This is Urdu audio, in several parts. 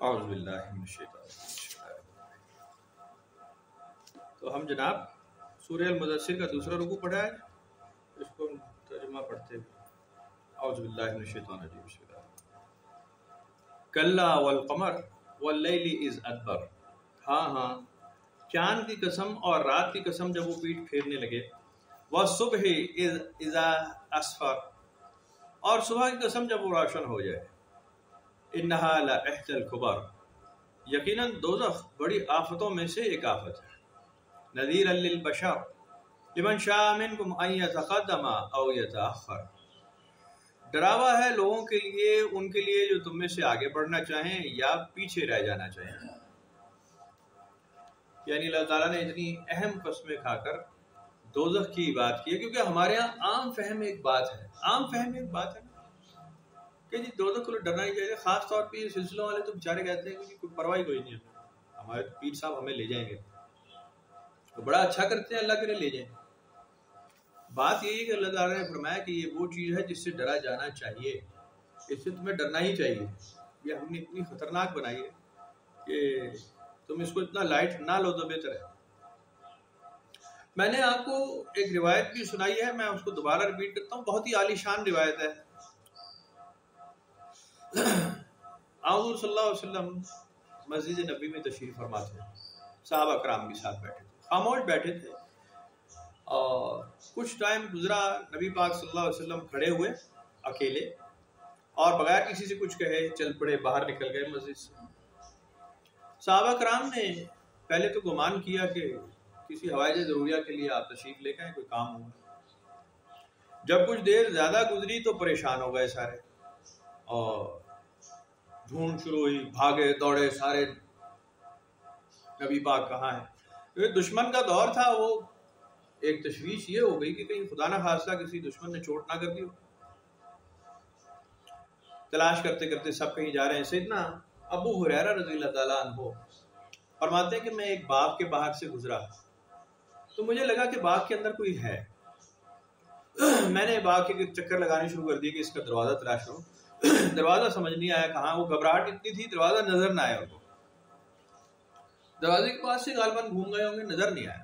اعوذ باللہ من الشیطان الرجیم۔ تو ہم جناب سورہ المدثر کا دوسرا رکوع پڑھا ہے، اس کو ترجمہ پڑھتے ہیں۔ اعوذ باللہ من الشیطان الرجیم، بسم اللہ۔ کلا والقمر واللیل اذ ادبر، ہاں چاند کی قسم اور رات کی قسم جب وہ پیٹھ پھیرنے لگے، والصبح اذا اسفر، اور صبح کی قسم جب وہ روشن ہو جائے، انہا لإحدى الکبر، یقیناً دوزخ بڑی آفتوں میں سے ایک آفت ہے، نذیرا للبشر لمن شاء منکم ان یتقدم او یتأخر، ڈراوا ہے لوگوں کے لیے، ان کے لیے جو تم میں سے آگے بڑھنا چاہیں یا پیچھے رہ جانا چاہیں۔ یعنی اللہ تعالیٰ نے اتنی اہم قسمیں کھا کر دوزخ کی بات کی ہے، کیونکہ ہمارے ہاں عام فہم ایک بات ہے کہ جی دوزخ کو ڈرنا ہی چاہیے، خاص طور پہ یہ سلسلوں والے تو بیچارے کہتے ہیں کہ کوئی پرواہ کوئی نہیں ہے، ہمارے پیر صاحب ہمیں لے جائیں گے، تو بڑا اچھا کرتے ہیں، اللہ کے لیے لے جائیں۔ بات یہی ہے کہ اللہ تعالیٰ نے فرمایا کہ یہ وہ چیز ہے جس سے ڈرا جانا چاہیے، اس سے تمہیں ڈرنا ہی چاہیے۔ یہ ہم نے اتنی خطرناک بنائی ہے کہ تم اس کو اتنا لائٹ نہ لو تو بہتر ہے۔ میں نے آپ کو ایک روایت بھی سنائی ہے، میں اس کو دوبارہ ریپیٹ کرتا ہوں، بہت ہی عالی شان روایت ہے۔ حضور صلی اللہ علیہ وسلم مسجد نبی میں تشریف فرما تھے، صحابہ کرام بھی ساتھ بیٹھے تھے، خاموش بیٹھے تھے، اور کچھ ٹائم گزرا، نبی پاک صلی اللہ علیہ وسلم کھڑے ہوئے اکیلے اور بغیر کسی سے کچھ کہے چل پڑے، باہر نکل گئے مسجد سے۔ صحابہ کرام نے پہلے تو گمان کیا کہ کسی حوائج ضروریہ کے لیے آپ تشریف لے گئے، کوئی کام ہوا۔ جب کچھ دیر زیادہ گزری تو پریشان ہو گئے سارے، اور ڈھونڈ شروع ہوئی، بھاگے دوڑے سارے، نبی پاک کہاں ہیں؟ کیونکہ دشمن کا دور تھا، وہ ایک تشویش یہ ہو گئی کہ کہیں خدا نہ خواستہ کسی دشمن نے چوٹ نہ کر دی ہو۔ تلاش کرتے کرتے سب کہیں جا رہے ہیں۔ سیدنا ابو ہریرہ رضی اللہ تعالیٰ عنہ فرماتے ہیں کہ میں ایک باغ کے باہر سے گزرا تو مجھے لگا کہ باغ کے اندر کوئی ہے۔ میں نے باغ کے چکر لگانے شروع کر دیے کہ اس کا دروازہ تلاش کروں، دروازہ سمجھ نہیں آیا کہاں، وہ گھبراہٹ اتنی تھی دروازہ نظر نہ آیا ان کو، دروازے کے پاس سے غالباً گھوم گئے ہوں گے، نظر نہیں آیا۔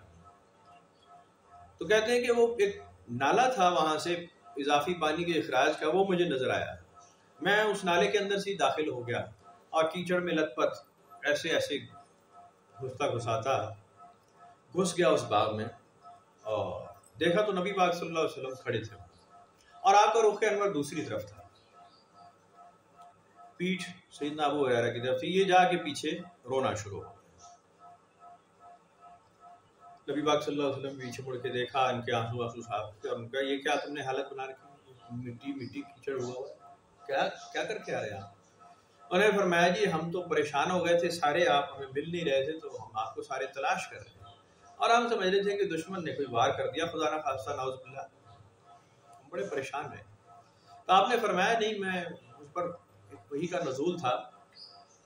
تو کہتے ہیں کہ وہ ایک نالا تھا وہاں سے اضافی پانی کے اخراج کا، وہ مجھے نظر آیا، میں اس نالے کے اندر سے داخل ہو گیا اور کیچڑ میں لت پت ایسے گھستا گھساتا گھس گیا اس باغ میں، اور دیکھا تو نبی پاک صلی اللہ علیہ وسلم کھڑے تھے، اور آپ کا رخ انور دوسری طرف تھا، پیٹھ سیدنا ابو ہریرہ کی طرف تھی۔ یہ جا کے پیچھے رونا شروع ہو، نبی پاک صلی اللہ علیہ وسلم پیچھے مڑ کے دیکھا، ان کے آنسو صاف تھے، اور ان کا یہ کیا تم نے حالت بنا رکھی، مٹی کیچڑ ہوا ہوا، کیا کر کے آ رہے ہیں آپ؟ انہوں نے فرمایا جی ہم تو پریشان ہو گئے تھے سارے، آپ ہمیں مل نہیں رہے تھے تو ہم آپ کو سارے تلاش کر رہے تھے، اور ہم سمجھ رہے تھے کہ دشمن نے کوئی وار کر دیا، خدا نہ خواستہ، نعوذ باللہ، ہم بڑے پریشان رہے۔ تو آپ نے فرمایا نہیں، میں اس پر وحی کا نزول تھا،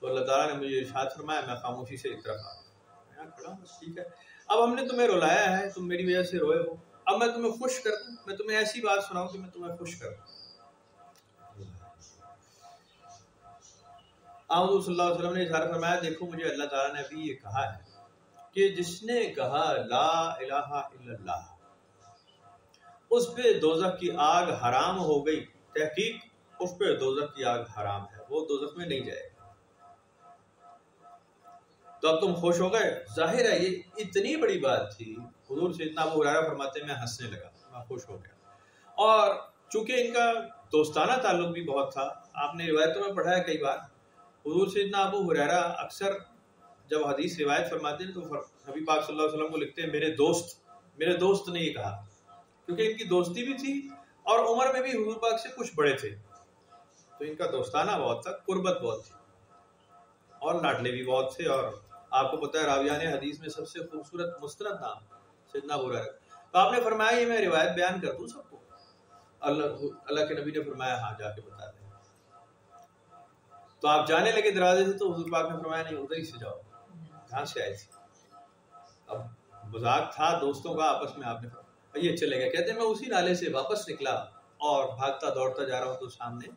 تو اللہ تعالیٰ نے مجھے ارشاد فرمایا، میں خاموشی سے ایک طرف آ میں کھڑا ہوں، بس ٹھیک ہے، اب ہم نے تمہیں رلایا ہے، تم میری وجہ سے روئے ہو، اب میں تمہیں خوش کر دوں، میں تمہیں ایسی بات سناؤں کہ میں تمہیں خوش کر دوں۔ حضور صلی اللہ علیہ وسلم نے اشارہ فرمایا، دیکھو مجھے اللہ تعالیٰ نے ابھی یہ کہا ہے کہ جس نے کہا لا الہ الا اللہ اس پہ دوزخ کی آگ حرام ہو گئی، تحقیق اس پہ دوزخ کی آگ حرام ہے، وہ دوزخ میں نہیں جائے گا۔ تو اب تم خوش ہو گئے، ظاہر ہے یہ اتنی بڑی بات تھی، حضور سیدنا ابو ہریرہ فرماتے ہیں میں ہنسنے لگا، میں خوش ہو گیا، اور چونکہ ان کا دوستانہ تعلق بھی بہت تھا، آپ نے روایتوں میں پڑھا ہے کئی بار، حضور سیدنا ابو ہریرہ اکثر جب حدیث روایت فرماتے ہیں تو نبی پاک صلی اللہ علیہ وسلم کو لکھتے ہیں میرے دوست نے یہ کہا، کیونکہ ان کی دوستی بھی تھی اور عمر میں بھی حضور پاک سے کچھ بڑے تھے، تو ان کا دوستانہ بہت تھا، قربت بہت تھی، اور لاڈلے بھی بہت تھے، اور آپ کو پتہ ہے راویان حدیث میں سب سے خوبصورت مستند نام سیدنا ابو ہریرہ۔ تو آپ نے فرمایا یہ میں روایت بیان کر دوں سب کو؟ اللہ کے نبی نے فرمایا ہاں جا کے بتا دیں۔ تو آپ جانے لگے دروازے سے، تو حضور پاک نے فرمایا نہیں ادھر ہی سے جاؤ جہاں سے آئے تھے۔ اب مذاق تھا دوستوں کا آپس میں، آپ نے یہ چلے گئے، کہتے ہیں میں اسی نالے سے واپس نکلا اور بھاگتا دوڑتا جا رہا ہوں تو سامنے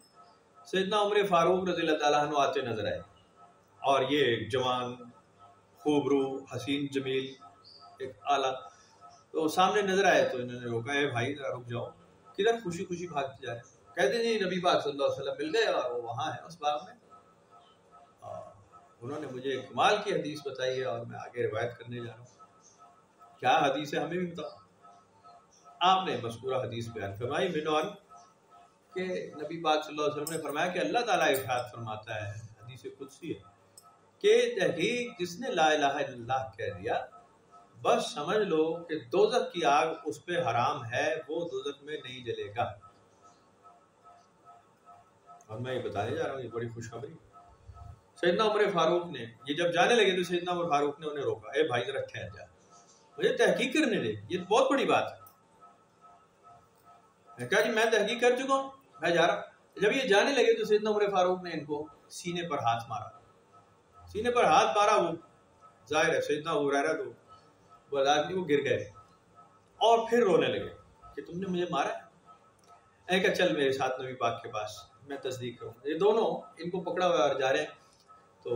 سیدنا عمر فاروق رضی اللہ تعالیٰ عنہ آتے نظر آئے، اور یہ ایک جوان خوبرو حسین جمیل ایک آلہ تو سامنے نظر آئے تو انہوں نے روکا، اے بھائی ذرا رک جاؤ، کدھر خوشی خوشی بھاگتے جا رہے ہیں؟ کہتے ہیں جی نبی پاک صلی اللہ علیہ وسلم مل گئے اور وہ وہاں ہے اس باغ میں، انہوں نے مجھے کمال کی حدیث بتائی ہے اور میں آگے روایت کرنے جا رہا ہوں۔ کیا حدیث ہے ہمیں بھی بتاؤ۔ آپ نے مذکورہ حدیث بیان فرمائی منوان کہ نبی پاک صلی اللہ علیہ وسلم نے فرمایا کہ اللہ تعالیٰ ارشاد فرماتا ہے، حدیث قدسی ہے، کہ تحقیق جس نے لا الہ الا اللہ کہہ دیا بس سمجھ لو کہ دوزخ کی آگ اس پہ حرام ہے، وہ دوزخ میں نہیں جلے گا۔ اور میں یہ بتانے جا رہا ہوں، یہ بڑی خوشخبری۔ سیدنا عمر فاروق نے یہ جب جانے لگے تو سیدنا عمر فاروق نے انہیں روکا، اے بھائی ذرا ٹھہر جا، مجھے تحقیق کرنے دے، یہ بہت بڑی بات ہے۔ میں کہا جی میں تحقیق کر چکا ہوں، میں جا رہا ہوں۔ جب یہ جانے لگے تو سیدنا عمر فاروق نے ان کو سینے پر ہاتھ مارا، سینے پر ہاتھ مارا، وہ ظاہر ہے سیدنا ابو ہریرہ تو وہ آدمی وہ گر گئے اور پھر رونے لگے کہ تم نے مجھے مارا ہے۔ کہا چل میرے ساتھ نبی پاک کے پاس، میں تصدیق کروں۔ یہ دونوں ان کو پکڑا ہوا اور جا رہے ہیں تو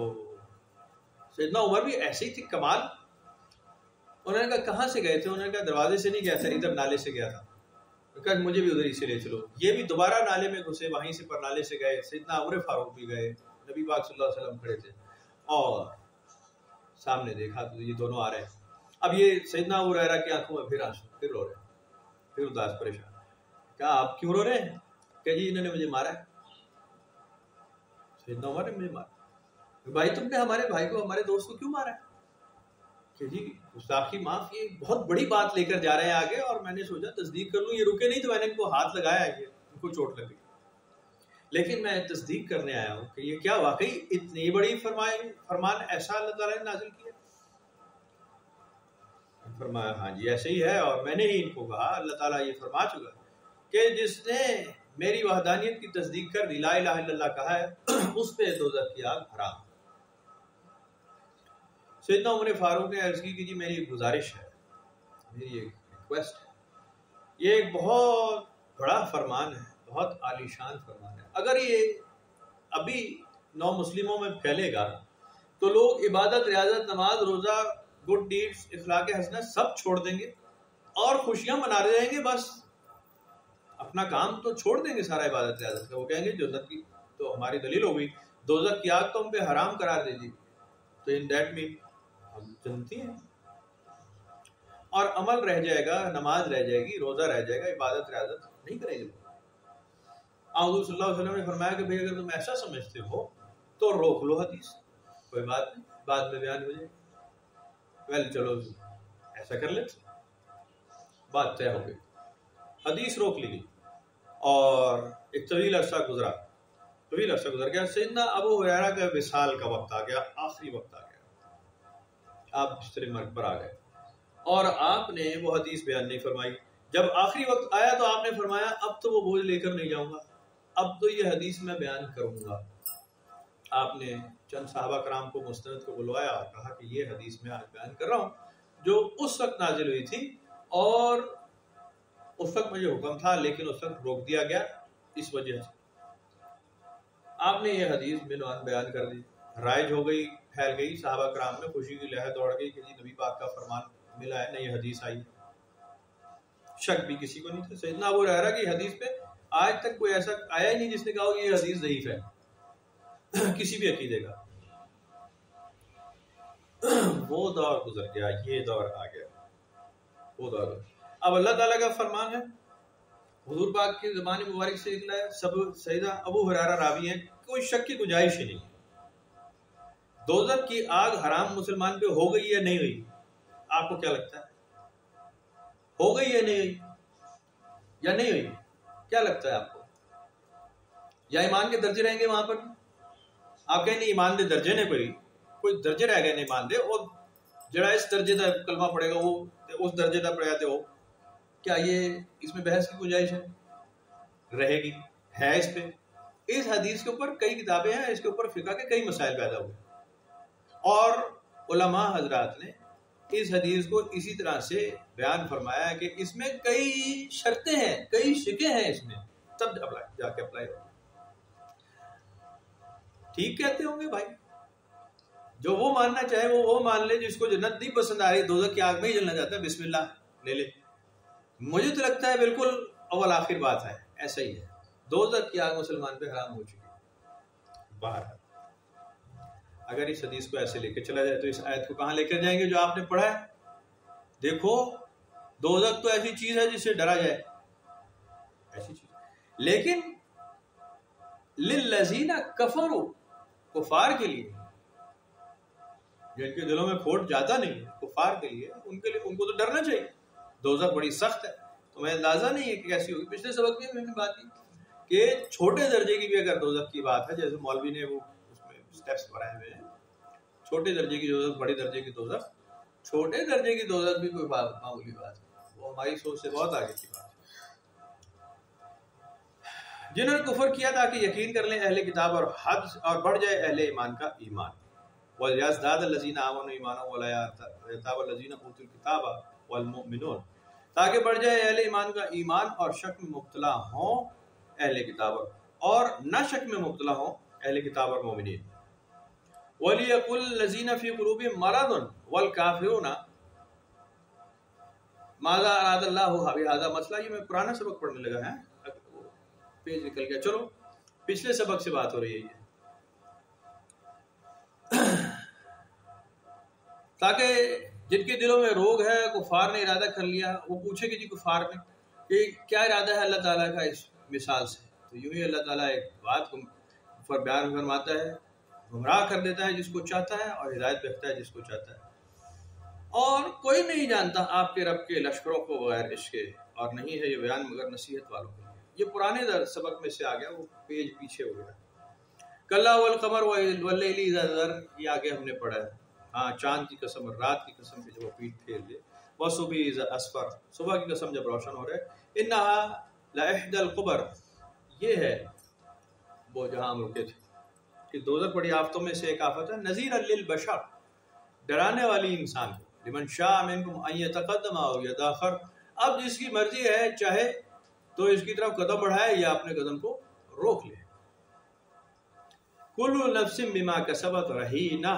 سیدنا عمر بھی ایسے ہی تھی کمال۔ انہوں نے کہا کہاں سے گئے تھے؟ انہوں نے کہا دروازے سے نہیں گیا تھا، ادھر نالے سے گیا تھا۔ کہا مجھے بھی ادھر ہی سے لے چلو۔ یہ بھی دوبارہ نالے میں گھسے، وہیں سے پر نالے سے گئے۔ سیدنا عمر فاروق بھی گئے، نبی پاک صلی اللہ علیہ وسلم کھڑے تھے اور سامنے دیکھا تو یہ دونوں آ رہے ہیں۔ اب یہ سیدنا ابو ہریرہ کی آنکھوں میں پھر آنسو، پھر رو رہے ہیں، پھر اداس پریشان۔ کہا آپ کیوں رو رہے ہیں؟ کہ جی انہوں نے مجھے مارا ہے، سیدنا عمر نے مجھے مارا۔ بھائی تم نے ہمارے بھائی کو، ہمارے دوست کو کیوں مارا ہے؟ کہ جی گستاخی معاف، یہ بہت بڑی بات لے کر جا رہے ہیں آگے اور میں نے سوچا تصدیق کر لوں۔ یہ رکے نہیں تو میں نے ان کو ہاتھ لگایا، یہ ان کو چوٹ لگ گئی، لیکن میں تصدیق کرنے آیا ہوں کہ یہ کیا واقعی اتنی بڑی فرمان ایسا اللہ تعالیٰ نے نازل کیا؟ فرمایا ہاں جی ایسے ہی ہے، اور میں نے ہی ان کو کہا اللہ تعالیٰ یہ فرما چکا کہ جس نے میری وحدانیت کی تصدیق کر دی، لا الہ الا اللہ کہا ہے، اس پہ دوزخ کی آگ حرام۔ سیدنا عمر فاروق نے عرض کی کہ جی میری ایک گزارش ہے، میری ایک ریکویسٹ ہے، یہ ایک بہت بڑا فرمان ہے، بہت عالی شان فرمان ہے، اگر یہ ابھی نو مسلموں میں پھیلے گا تو لوگ عبادت، ریاضت، نماز، روزہ، گڈ ڈیڈز، اخلاق حسنہ سب چھوڑ دیں گے اور خوشیاں منا رہے ہیں، بس اپنا کام تو چھوڑ دیں گے سارا عبادت ریاضت کا۔ وہ کہیں گے جنت کی تو ہماری دلیل ہو گئی، دوزخ کی آگ تو ہم پہ حرام قرار دے دی، تو ان دیٹ مین ہم جنتی ہیں۔ اور عمل رہ جائے گا، نماز رہ جائے گی، روزہ رہ جائے گا، عبادت ریاضت نہیں کریں گے۔ حضور صلی اللہ علیہ وسلم نے فرمایا کہ بھئی اگر تم ایسا سمجھتے ہو تو روک لو حدیث، کوئی بات نہیں، بعد میں بیان ہو جائے گا۔ ویل چلو ایسا کر لیتے، بات طے ہو گئی، حدیث روک لی گئی اور ایک طویل عرصہ گزر گیا۔ سیدنا ابو ہریرہ کا وصال کا وقت آ گیا، آخری وقت آ گیا، آپ بستر مرگ پر آ گئے اور آپ نے وہ حدیث بیان نہیں فرمائی۔ جب آخری وقت آیا تو آپ نے فرمایا اب تو وہ بوجھ لے کر نہیں جاؤں گا، اب تو یہ حدیث میں بیان کروں گا۔ آپ نے چند صحابہ کرام کو مستند کو بلوایا اور کہا کہ یہ حدیث میں آج بیان کر رہا ہوں جو اس وقت نازل ہوئی تھی، اور اس وقت مجھے حکم تھا لیکن اس وقت روک دیا گیا اس وجہ سے۔ آپ نے یہ حدیث بنوان بیان کر دی، رائج ہو گئی، پھیل گئی، صحابہ کرام میں خوشی کی لہر دوڑ گئی کہ جی نبی پاک کا فرمان ملا ہے، نئی حدیث آئی۔ شک بھی کسی کو نہیں تھا۔ سیدنا ابو ہریرہ کی حدیث پہ آج تک کوئی ایسا آیا ہی نہیں جس نے کہا کہ یہ حدیث ضعیف ہے کسی بھی عقیدے کا۔ وہ دور گزر گیا، یہ دور آ گیا، وہ دور۔ اب اللہ تعالیٰ کا فرمان ہے، حضور پاک کی زبان مبارک سے نکلا ہے، سب سیدنا ابو ہریرہ راوی ہیں، کوئی شک کی گنجائش ہی نہیں۔ دوزخ کی آگ حرام مسلمان پہ ہو گئی یا نہیں ہوئی؟ آپ کو کیا لگتا ہے؟ ہو گئی یا نہیں ہوئی؟ یا نہیں ہوئی؟ کیا لگتا ہے آپ کو؟ یا ایمان کے درجے رہیں گے وہاں پر؟ آپ کہیں نہیں ایمان دے درجے نے کوئی درجے رہ گئے نہیں ایمان دے، اور جڑا اس درجے کا کلمہ پڑے گا وہ اس درجے کا پڑھاتے ہو، کیا یہ اس میں بحث کی گنجائش ہے؟ رہے گی، ہے اس پہ۔ اس حدیث کے اوپر کئی کتابیں ہیں، اس کے اوپر فقہ کے کئی مسائل پیدا ہوئے، اور علماء حضرات نے اس حدیث کو اسی طرح سے بیان فرمایا کہ اس میں کئی شرطیں ہیں، کئی شکیں ہیں اس میں، تب جا کے اپلائی ہو۔ ٹھیک کہتے ہوں گے بھائی، جو وہ ماننا چاہے وہ مان لے. جس کو جنت نہیں پسند آ رہی, دوزخ کی آگ میں ہی جلنا چاہتا ہے, بسم اللہ لے لے. مجھے تو لگتا ہے بالکل اول آخر بات ہے, ایسا ہی ہے. دوزخ کی آگ مسلمان پہ حرام ہو چکی ہے. باہر اگر اس حدیث کو ایسے لے کے چلا جائے تو اس آیت کو کہاں لے کر جائیں گے جو آپ نے پڑھا ہے؟ دیکھو دوزخ تو ایسی چیز ہے جس سے ڈرا جائے, ایسی چیز. لیکن للذین کفروا, کفار کے لیے جن کے دلوں میں کھوٹ جاتا نہیں ہے, کفار کے لیے ان کو تو ڈرنا چاہیے. دوزخ بڑی سخت ہے, تمہیں اندازہ نہیں ہے کہ کیسی ہوگی. پچھلے سبق میں نے بات کی کہ چھوٹے درجے کی بھی اگر دوزخ کی بات ہے, جیسے مولوی نے وہ اس میں سٹیپس بنائے ہوئے ہیں, چھوٹے درجے کی دوزخ, بڑے درجے کی دوزخ. چھوٹے درجے کی دوزخ بھی کوئی معمولی بات ہے, وہ ہماری سوچ سے بہت آگے کی بات ہے. جنہوں نے کفر کیا تاکہ یقین کر لیں اہل کتاب اور حد اور بڑھ جائے اہل ایمان کا ایمان. وَلْيَزْدَادَ الَّذِينَ آمَنُوا إِيمَانًا وَلَا يَرْتَابَ الَّذِينَ أُوتُوا الْكِتَابَ وَالْمُؤْمِنُونَ, تاکہ بڑھ جائے اہل ایمان کا ایمان اور شک میں مبتلا ہوں اہل کتاب اور نہ شک میں مبتلا ہوں اہل کتاب اور مومنین. وَلِيَقُلْ الَّذِينَ فِي قُلُوبِهِمْ مَرَضٌ وَالْكَافِرُونَ ماذا أراد الله بهذا. مسئلہ یہ میں پرانا سبق پڑھنے لگا ہے, پیج نکل گیا. چلو پچھلے سبق سے بات ہو رہی ہے. تاکہ جن کے دلوں میں روگ ہے, کفار نے ارادہ کر لیا, وہ پوچھے کہ جی کفار نے کہ کیا ارادہ ہے اللہ تعالیٰ کا اس مثال سے. تو یوں ہی اللہ تعالیٰ ایک بات کو بیان فرماتا ہے, گمراہ کر دیتا ہے جس کو چاہتا ہے اور ہدایت دیتا ہے جس کو چاہتا ہے. اور کوئی نہیں جانتا آپ کے رب کے لشکروں کو بغیر عشق کے, اور نہیں ہے یہ بیان مگر نصیحت والوں کے لیے. یہ پرانے سبق میں سے آ گیا, وہ پیج پیچھے ہو گیا. کلا والقمر واللیل اذا ذر, یہ آگے ہم نے پڑھا ہے. ہاں, چاند کی قسم اور رات کی قسم کہ جب وہ پیٹ پھیر لے. والصبح اذا اسفر, صبح کی قسم جب روشن ہو رہے. انہا لاحدی القبر, یہ ہے وہ جہاں ہم رکے تھے کہ دوزخ بڑی آفتوں میں سے ایک آفت ہے. نذیرا للبشر, ڈرانے والی انسان کو. لمن شاء منکم ان یتقدم او یتاخر, اب جس کی مرضی ہے چاہے تو اس کی طرف قدم بڑھائے یا اپنے قدم کو روک لے. کل نفس بما کسبت رہینہ,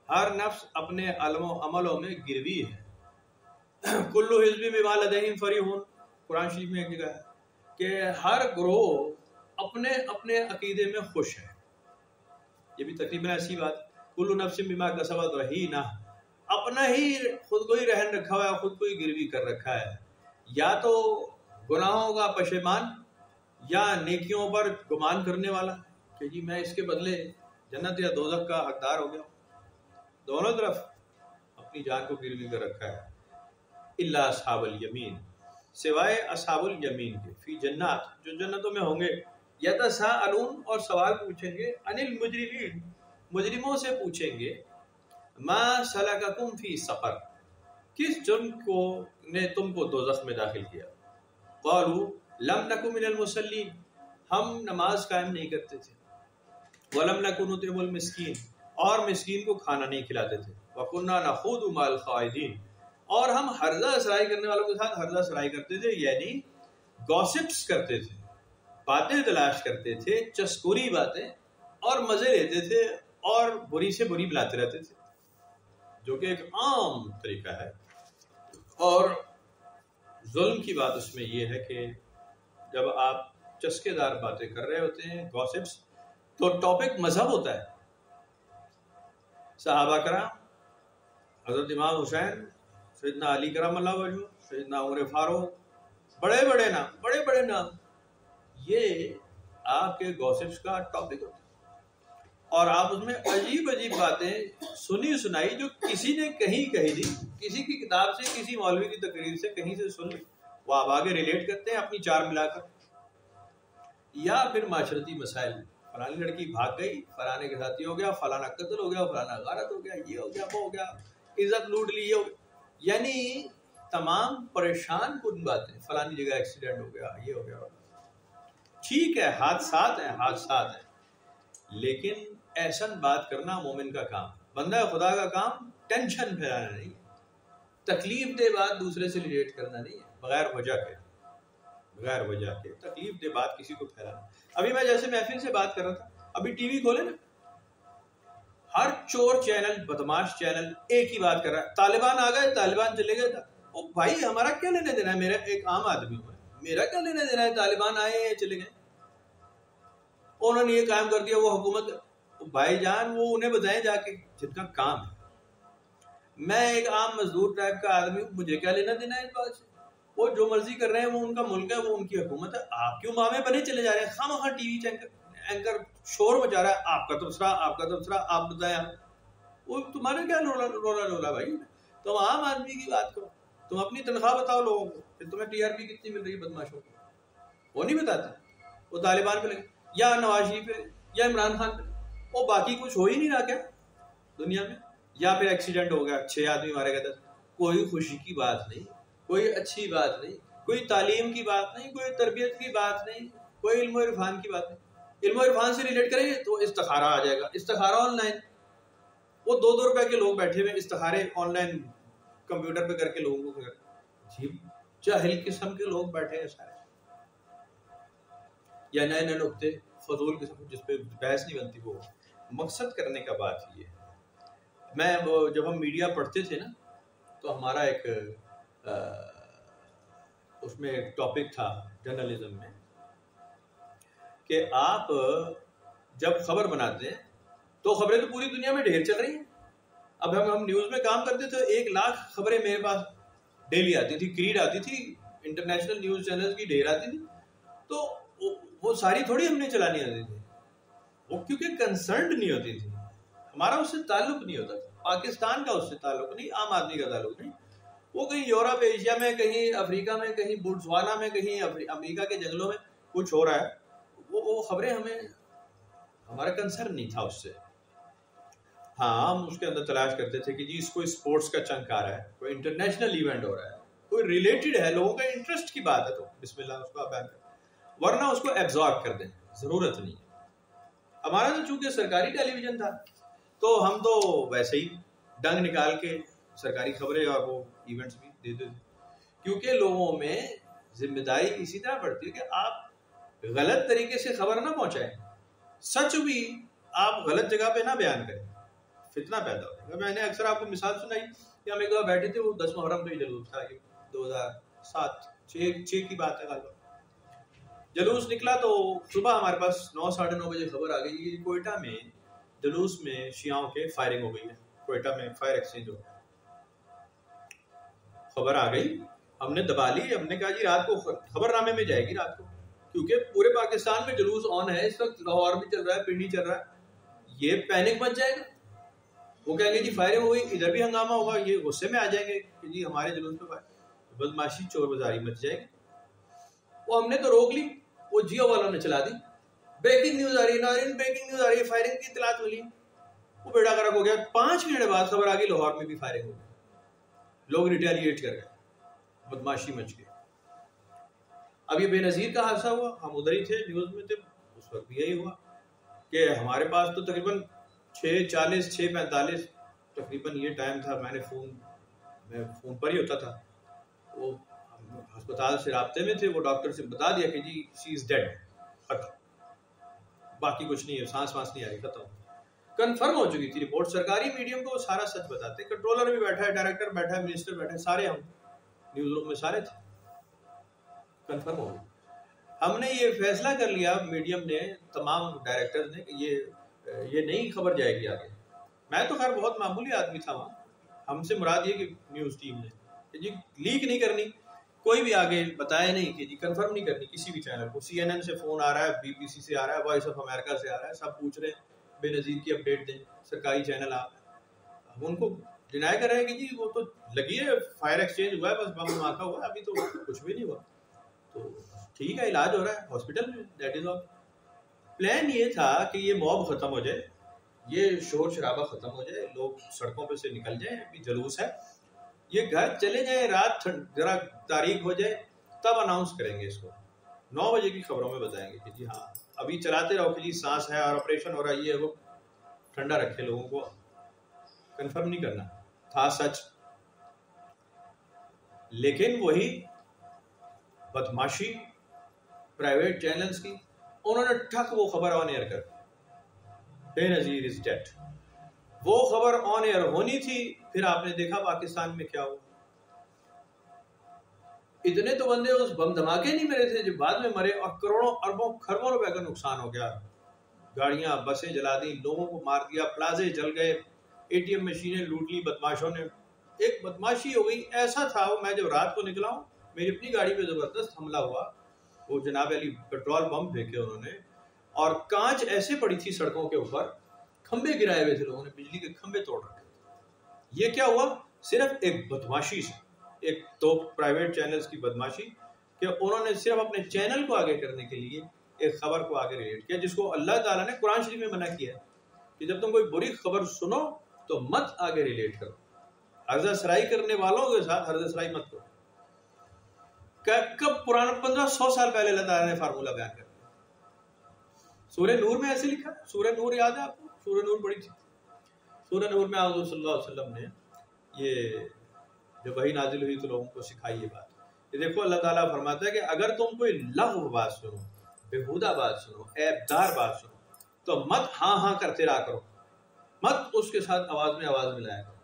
ہر نفس اپنے عملوں میں گروی ہے. کل حزب بما لدیہم فریحون, قرآن شریف میں ایک جگہ ہے کہ ہر گروہ اپنے اپنے عقیدے میں خوش ہے. یہ بھی تقریباً ایسی بات. کل نفس بما کسبت رہینہ, اپنا ہی خود کو ہی رہن رکھا ہوا ہے, خود کو ہی گروی کر رکھا ہے. یا تو گناہوں کا پشیمان یا نیکیوں پر گمان کرنے والا کہ جی میں اس کے بدلے جنت یا دوزخ کا حقدار ہو گیا. دونوں طرف اپنی جان کو گروی کر رکھا ہے. الا اصحاب الیمین, سوائے اصحاب الیمین کے, فی جنات, جو جنتوں میں ہوں گے. یتساءلون, اور سوال پوچھیں گے. عن المجرمین, مجرموں سے پوچھیں گے. ما سلککم فی سقر, کس جرم کو نے تم کو دوزخ میں داخل کیا. قالوا لم نکن من المصلین, ہم نماز قائم نہیں کرتے تھے. ولم نکن نطعم المسکین, اور مسکین کو کھانا نہیں کھلاتے تھے. وکنا نخوض مع الخائضین, اور ہم ہرزہ سرائی کرنے والوں کے ساتھ ہرزہ سرائی کرتے تھے, یعنی گوسپس کرتے تھے, باتیں تلاش کرتے تھے, چسکوری باتیں, اور مزے لیتے تھے, اور بری سے بری بلاتے رہتے تھے, جو کہ ایک عام طریقہ ہے. اور ظلم کی بات اس میں یہ ہے کہ جب آپ چسکے دار باتیں کر رہے ہوتے ہیں, گوسپس, تو ٹاپک مذہب ہوتا ہے. صحابہ کرام, حضرت امام حسین, سیدنا علی کرم اللہ وجہہ, سیدنا عمر فاروق, بڑے بڑے نام, یہ آپ کے گوسپس کا ٹاپک ہوتا ہے. اور آپ اس میں عجیب باتیں سنی سنائی جو کسی نے کہیں کہی تھی, کسی کی کتاب سے, کسی مولوی کی تقریر سے, کہیں سے سن لی, وہ آپ آگے ریلیٹ کرتے ہیں اپنی چار ملا کر. یا پھر معاشرتی مسائل, فلانی لڑکی بھاگ گئی, فلانے کے ساتھ یہ ہو گیا, فلانا قتل ہو گیا, فلانا غارت ہو گیا, یہ ہو گیا, وہ ہو گیا, عزت لوٹ لی, یہ ہو گیا, یعنی تمام پریشان کن باتیں. فلانی جگہ ایکسیڈنٹ ہو گیا, یہ ہو گیا. ٹھیک ہے, حادثات ہیں, لیکن احسن بات کرنا مومن کا کام, بندہ خدا کا کام ٹینشن پھیلانا نہیں, تکلیف دہ بات دوسرے سے ریلیٹ کرنا نہیں ہے, بغیر وجہ کے تکلیف دہ بات کسی کو پھیلانا. ابھی میں جیسے محفل سے بات کر رہا تھا, ابھی ٹی وی کھولے نا, ہر چور چینل, بدماش چینل ایک ہی بات کر رہا ہے, طالبان آ گئے, طالبان چلے گئے. او بھائی ہمارا کیا لینا دینا ہے, میرا ایک عام آدمی ہوں, میرا کیا لینا دینا ہے, طالبان آئے ہیں چلے گئے, انہوں نے یہ کام کر دیا, وہ حکومت. بھائی جان وہ انہیں بتائیں جا کے جن کا کام ہے. میں ایک عام مزدور ٹائپ کا آدمی ہوں, مجھے کیا لینا دینا ہے اس بات سے. وہ جو مرضی کر رہے ہیں, وہ ان کا ملک ہے, وہ ان کی حکومت ہے. آپ کیوں مامے بنے چلے جا رہے ہیں, خواہ ٹی وی اینکر شور مچا رہا ہے, آپ کا تبصرہ, آپ کا تبصرہ, آپ بتائیں. وہ تمہارے کیا رولا بھائی, تم عام آدمی کی بات کرو, تم اپنی تنخواہ بتاؤ لوگوں کو, پھر تمہیں ٹی آر پی کتنی مل رہی ہے بدماشوں کو, وہ نہیں بتاتے. وہ طالبان پہ لگے یا نواز شریف پہ یا عمران خان پہ, وہ باقی کچھ ہو ہی نہیں رہا کیا دنیا میں. یا پھر ایکسیڈنٹ ہو گیا, 6 آدمی مارے گئے, کوئی خوشی کی بات نہیں, کوئی اچھی بات نہیں, کوئی تعلیم کی بات نہیں, کوئی تربیت کی بات نہیں, کوئی علم و عرفان کی بات نہیں. علم و عرفان سے ریلیٹ کریں گے تو استخارہ آ جائے گا, استخارہ آن لائن. وہ 2-2 روپے کے لوگ بیٹھے ہوئے استخارے آن لائن کمپیوٹر پہ کر کے لوگوں کو کر, جاہل قسم کے لوگ بیٹھے ہیں سارے. یا نئے نئے نقطے فضول قسم جس پہ بحث نہیں بنتی. وہ مقصد کرنے کا بات یہ ہے. میں جب ہم میڈیا پڑھتے تھے نا, تو ہمارا ایک اس میں ایک ٹاپک تھا جرنلزم میں کہ آپ جب خبر بناتے ہیں تو خبریں تو پوری دنیا میں ڈھیر چل رہی ہیں. اب ہم نیوز میں کام کرتے تھے, 1 لاکھ خبریں میرے پاس ڈیلی آتی تھی, کریڈ آتی تھی, انٹرنیشنل نیوز چینلز کی ڈھیر آتی تھی. تو وہ ساری تھوڑی ہم نے چلانی آتی تھی, وہ کیونکہ کنسرنڈ نہیں ہوتی تھی, ہمارا اس سے تعلق نہیں ہوتا تھا. پاکستان کا اس سے تعلق نہیں, عام آدمی کا تعلق نہیں. وہ کہیں یورپ ایشیا میں, کہیں افریقہ میں, کہیں بوٹسوانا میں, کہیں امریکہ کے جنگلوں میں کچھ ہو رہا ہے, وہ خبریں ہمارا کنسرن نہیں تھا اس سے. ہاں ہم اس کے اندر تلاش کرتے تھے کہ جی اس کو اسپورٹس کا چنک آ رہا ہے, کوئی انٹرنیشنل ایونٹ ہو رہا ہے, کوئی ریلیٹڈ ہے, لوگوں کا انٹرسٹ کی بات ہے, تو بسم اللہ اس کو آپ بیان کریں, ورنہ اس کو ایبزارب کر دیں, ضرورت نہیں. ہمارا تو چونکہ سرکاری ٹیلی ویژن تھا تو ہم تو ویسے ہی ڈنگ نکال کے سرکاری خبریں اور وہ ایونٹس بھی دیتے تھے, کیونکہ لوگوں میں ذمہ داری اسی طرح پڑتی ہے کہ آپ غلط طریقے سے خبر نہ پہنچائیں, سچ بھی آپ غلط جگہ پہ نہ بیان کریں, فتنہ پیدا ہو جائے گا. میں نے اکثر آپ کو مثال سنائی کہ ہم ایک دفعہ بیٹھے تھے, وہ 10 محرم پہ جلوس تھا, 2007-6 کی بات ہے. جلوس نکلا تو صبح ہمارے پاس 9-9:30 بجے خبر آ گئی, کوئٹہ میں جلوس میں شیعوں کے فائرنگ ہو گئی ہے, کوئٹہ میں فائر ایکسچینج ہو گیا. خبر آ گئی, ہم نے دبا لی, ہم نے کہا جی رات کو خبر نامے میں جائے گی رات کو, کیونکہ پورے پاکستان میں جلوس آن ہے اس وقت, لاہور بھی چل رہا ہے, پنڈی چل رہا ہے, یہ پینک مچ جائے گا. وہ کہیں گے جی فائرنگ ہوئی, ادھر بھی ہنگامہ ہوگا, یہ غصے میں آ جائیں گے کہ جی ہمارے جلوس پہ بدماشی چور بازاری مچ جائے گی. وہ ہم نے تو روک لی, وہ جیو والوں نے چلا دی, بریکنگ نیوز آ رہی ہے, ناظرین بریکنگ نیوز آ رہی ہے, فائرنگ کی اطلاعات ملی. وہ بیڑا گرک ہو گیا, 5 منٹ بعد خبر آ گئی لاہور میں بھی فائرنگ ہو گئی, لوگ ریٹیلیٹ کر گئے, بدماشی مچ گئی. اب یہ بے نظیر کا حادثہ ہوا, ہم ادھر ہی تھے, نیوز میں تھے, اس وقت بھی یہی ہوا کہ ہمارے پاس تو تقریباً 6:40 6:45 تقریباً یہ ٹائم تھا. میں فون پر ہی ہوتا تھا, وہ ہسپتال سے رابطے میں تھے, وہ ڈاکٹر سے بتا دیا کہ جی شی از ڈیڈ, ختم, باقی کچھ نہیں ہے, سانس وانس نہیں آ رہی, ختم. کنفرم ہو چکی تھی رپورٹ, سرکاری میڈیم کو وہ سارا سچ بتاتے, کنٹرولر بھی بیٹھا ہے, ڈائریکٹر بیٹھا ہے, منسٹر بیٹھا ہے, سارے ہم نیوز روم میں سارے تھے, کنفرم ہو گئی. ہم نے یہ فیصلہ کر لیا میڈیم نے, تمام ڈائریکٹر نے, کہ یہ نہیں خبر جائے گی آگے. میں تو خیر بہت معمولی آدمی تھا وہاں, ہم سے مراد یہ کہ نیوز ٹیم نے کہ جی لیک نہیں کرنی, کوئی بھی آگے بتایا نہیں کہ جی کنفرم نہیں کرنی کسی بھی چینل کو. CNN سے فون آ رہا ہے, BBC سے آ رہا ہے, وائس آف امریکہ سے آ رہا ہے, سب پوچھ رہے ہیں بے نظیر کی اپڈیٹ دیں, سرکاری چینل آپ, ہم ان کو ڈینائی کر رہے ہیں کہ جی وہ تو لگی ہے, فائر ایکسچینج ہوا ہے, بس بم دھماکہ ہوا ہے, ابھی تو کچھ بھی نہیں ہوا, تو ٹھیک ہے علاج ہو رہا ہے ہاسپٹل میں, دیٹ از آل. پلان یہ تھا کہ یہ موب ختم ہو جائے, یہ شور شرابہ ختم ہو جائے, لوگ سڑکوں پہ سے نکل جائیں, ابھی جلوس ہے, یہ گھر چلے جائیں, رات ذرا تاریخ ہو جائے, تب اناؤنس کریں گے اس کو, 9 بجے کی خبروں میں بتائیں گے کہ جی ہاں ابھی چلاتے رہو کہ جی سانس ہے اور آپریشن ہو رہا ہے, یہ وہ ٹھنڈا رکھے لوگوں کو, کنفرم نہیں کرنا تھا سچ. لیکن وہی بدماشی پرائیویٹ چینلز کی, انہوں نے ٹھک وہ خبر آن ایئر کر, بے نظیر از ڈیڈ. وہ خبر آن ایئر ہونی تھی، پھر آپ نے دیکھا پاکستان میں کیا ہوا. اتنے تو بندے اس بم دھماکے نہیں مرے تھے جو بعد میں مرے، اور کروڑوں اربوں خربوں روپے کا نقصان ہو گیا. گاڑیاں بسیں جلا دی، لوگوں کو مار دیا، پلازے جل گئے، اے ٹی ایم مشینیں لوٹ لی بدماشوں نے. ایک بدماشی ہو گئی، ایسا تھا وہ، میں جب رات کو نکلا ہوں میری اپنی گاڑی پہ زبردست حملہ ہوا. وہ جناب علی پیٹرول بم پھینکے انہوں نے، اور کانچ ایسے پڑی تھی سڑکوں کے اوپر، کھمبے گرائے ہوئے تھے لوگوں نے، بجلی کے کھمبے توڑ رکھے تھے. یہ کیا ہوا؟ صرف ایک بدماشی سے، ایک دو پرائیویٹ چینلز کی بدماشی، کہ انہوں نے صرف اپنے چینل کو آگے کرنے کے لیے ایک خبر کو آگے ریلیٹ کیا، جس کو اللہ تعالیٰ نے قرآن شریف میں منع کیا ہے کہ جب تم کوئی بری خبر سنو تو مت آگے ریلیٹ کرو. حرزہ سرائی کرنے والوں کے ساتھ حرزہ سرائی مت کرو. کب پرانا 1500 سال پہلے اللہ تعالیٰ نے فارمولہ بیان کر دیا. سورہ نور میں ایسے لکھا. سورہ نور یاد ہے آپ کو؟ سورہ نور بڑی تھی. سورہ نور میں حضور صلی اللہ علیہ وسلم نے یہ جب وحی نازل ہوئی تو لوگوں کو سکھائی یہ بات. یہ دیکھو اللہ تعالیٰ فرماتا ہے کہ اگر تم کوئی لغو بات سنو، بےہودہ بات سنو، عیب دار بات سنو، تو مت ہاں ہاں کرتے رہا کرو، مت اس کے ساتھ آواز میں آواز ملایا کرو.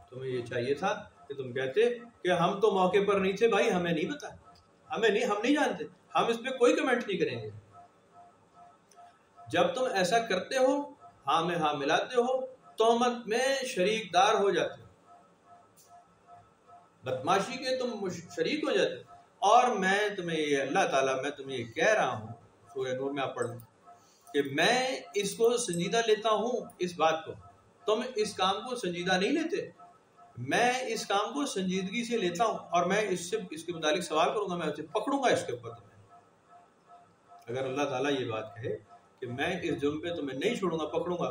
تمہیں یہ چاہیے تھا کہ تم کہتے کہ ہم تو موقع پر نہیں تھے بھائی، ہمیں نہیں پتا، ہم نہیں جانتے، ہم اس پہ کوئی کمنٹ نہیں کریں گے. جب تم ایسا کرتے ہو، ہاں میں ہاں ملاتے ہو، تہمت میں شریک دار ہو جاتے ہو، بدماشی کے تم شریک ہو جاتے ہو. اور میں تمہیں یہ اللہ تعالیٰ میں تمہیں یہ کہہ رہا ہوں، سورہ نور میں آپ پڑھ لیں کہ میں اس کو سنجیدہ لیتا ہوں. اس بات کو تم اس کام کو سنجیدہ نہیں لیتے، میں اس کام کو سنجیدگی سے لیتا ہوں، اور میں اس کے متعلق سوال کروں گا، میں اسے پکڑوں گا اس کے اوپر تمہیں. اگر اللہ تعالیٰ یہ بات کہے کہ میں اس جرم پہ تمہیں نہیں چھوڑوں گا، پکڑوں گا،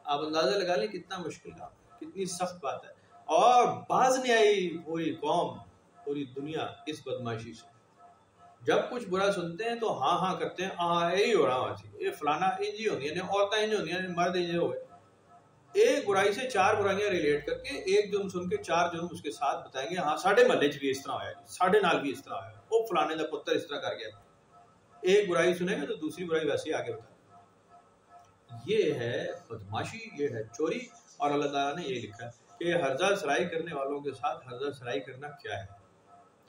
آپ اندازہ لگا لیں کتنا مشکل کام ہے، کتنی سخت بات ہے. اور باز نہیں آئی پوری قوم، پوری دنیا اس بدماشی سے. جب کچھ برا سنتے ہیں تو ہاں ہاں کرتے ہیں، ہاں یہی ہو رہا ہے، یہ فلانا انجی ہوتی ہیں، عورتیں انجی ہوتی ہیں، مرد انجی ہوئے. ایک برائی سے 4 برائیاں ریلیٹ کر کے ایک جرم سن کے 4 جرم اس کے ساتھ بتائیں گے. ہاں ساڈے محلے چ بھی اس طرح ہوا ہے، ساڈے نال بھی اس طرح ہوا ہے، وہ فلانے دا پتر اس طرح کر گیا. ایک برائی سنیں گے تو دوسری برائی ویسے ہی آگے بتائیں. یہ ہے بدماشی، یہ ہے چوری. اور اللہ تعالیٰ نے یہ لکھا کہ حرزہ سرائی کرنے والوں کے ساتھ حرزہ سرائی کرنا کیا ہے،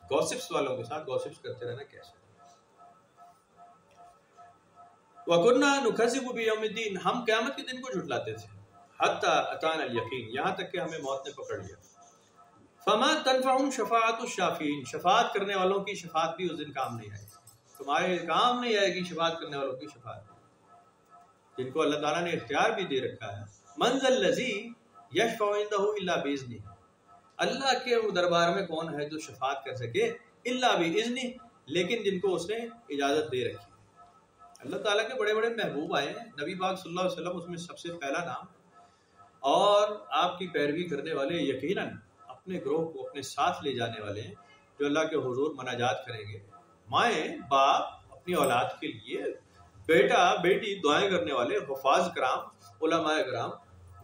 گوسپس والوں کے ساتھ گوسپس کرتے رہنا کیسے. وَكُنَّا نُكَذِّبُ بِيَوْمِ الدِّينِ، ہم قیامت کے دن کو جھٹلاتے تھے. حَتَّى أَتَانَا الْيَقِينُ، یہاں تک کہ ہمیں موت نے پکڑ لیا. فَمَا تَنْفَعُهُمْ شَفَاعَةُ الشَّافِعِينَ، شفاعت کرنے والوں کی شفاعت بھی اس دن کام نہیں آئے گی. تمہارے کام نہیں آئے گی شفاعت کرنے والوں کی شفاعت، جن کو اللہ تعالیٰ نے اختیار بھی دے رکھا ہے. مَنْ ذَا الَّذِي يَشْفَعُ عِنْدَهُ إِلَّا بِإِذْنِهِ، اللہ کے دربار میں کون ہے جو شفاعت کر سکے، الا بِإِذْنِهِ، لیکن جن کو اس نے اجازت دے رکھی. اللہ تعالیٰ کے بڑے بڑے محبوب آئے ہیں، نبی پاک صلی اللہ علیہ وسلم اس میں سب سے پہلا نام، اور آپ کی پیروی کرنے والے یقیناً اپنے گروہ کو اپنے ساتھ لے جانے والے ہیں، جو اللہ کے حضور مناجات کریں گے. مائیں باپ اپنی اولاد کے لیے، بیٹا بیٹی دعائیں کرنے والے، حفاظ کرام، علماء کرام،